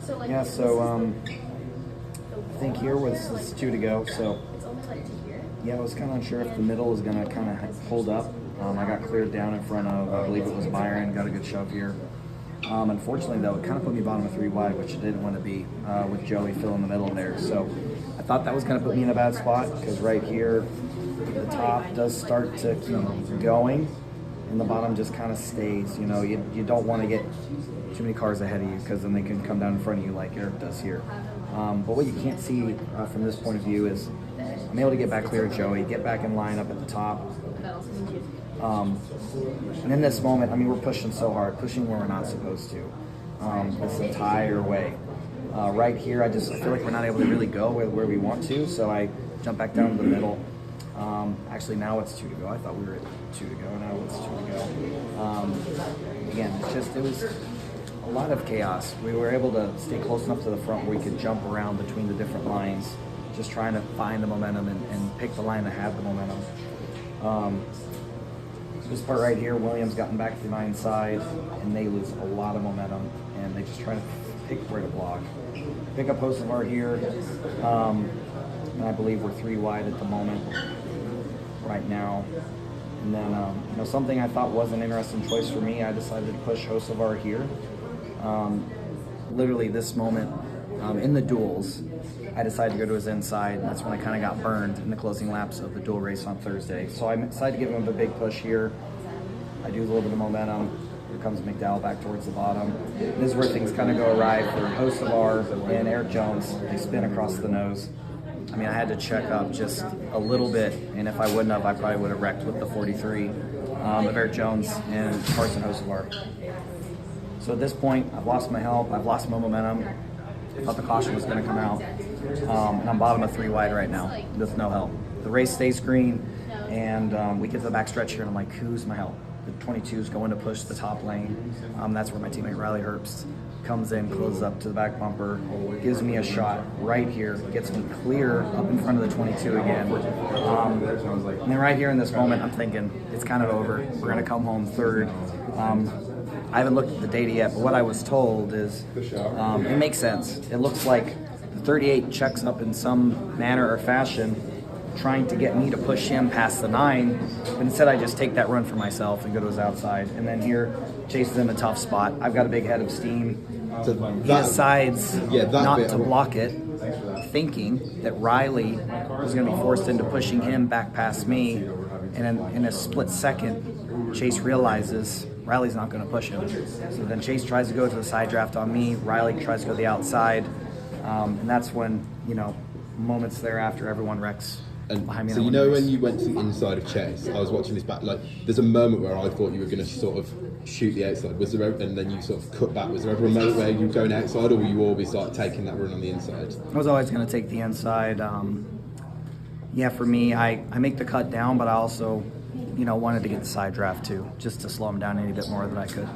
Yeah, so I think here was 2 to go, so yeah, I was kind of unsure if the middle was going to kind of hold up. I got cleared down in front of, I believe it was Byron, got a good shove here. Unfortunately, though, it kind of put me bottom of 3 wide, which I didn't want to be with Joey filling the middle there. So I thought that was going to put me in a bad spot because right here, the top does start to keep going and the bottom just kind of stays. You know, you don't want to get too many cars ahead of you because then they can come down in front of you like Eric does here. But what you can't see from this point of view is I'm able to get back clear of Joey, get back in line up at the top. And in this moment, I mean, we're pushing so hard, pushing where we're not supposed to this entire way. Right here, I feel like we're not able to really go where we want to, so I jump back down to the middle. Actually, now it's 2 to go. I thought we were at 2 to go. Now it's 2 to go. Again, it was a lot of chaos. We were able to stay close enough to the front where we could jump around between the different lines, just trying to find the momentum and pick the line that had the momentum. This part right here, Williams gotten back to my inside, and they lose a lot of momentum, and they just try to pick where to block. Pick up Hocevar here, and I believe we're 3 wide at the moment right now. And then, something I thought was an interesting choice for me, I decided to push Hocevar here. Literally this moment, in the duels, I decided to go to his inside, and that's when I kind of got burned in the closing laps of the dual race on Thursday. So I decided to give him a big push here. I do a little bit of momentum. Here comes McDowell back towards the bottom. This is where things kind of go awry for Hocevar and Eric Jones. They spin across the nose. I mean, I had to check up just a little bit, and if I wouldn't have, I probably would have wrecked with the 43 of Eric Jones and Carson Hocevar. So at this point, I've lost my help. I've lost my momentum. I thought the caution was going to come out, and I'm bottom of 3 wide right now with no help. The race stays green, and we get to the back stretch here, and I'm like, who's my help? The 22 is going to push the top lane. That's where my teammate Riley Herbst comes in, closes up to the back bumper, gives me a shot right here, gets me clear up in front of the 22 again. And then right here in this moment, I'm thinking, it's kind of over. We're going to come home third. I haven't looked at the data yet, but what I was told is it makes sense. It looks like the 38 checks up in some manner or fashion, trying to get me to push him past the 9, but instead I just take that run for myself and go to his outside. And then here, Chase is in a tough spot. I've got a big head of steam. He decides not to block it, thinking that Riley was going to be forced into pushing him back past me. And in a split second, Chase realizes Riley's not going to push him. So then Chase tries to go to the side draft on me. Riley tries to go to the outside. And that's when, moments thereafter, everyone wrecks behind me. So when you went to the inside of Chase, I was watching this back, like there's a moment where I thought you were going to sort of shoot the outside. Was there, and then you sort of cut back. Was there ever a moment where you were going outside, or were you always like taking that run on the inside? I was always going to take the inside. For me, I make the cut down, but I also, wanted to get the side draft too, just to slow him down any bit more than I could.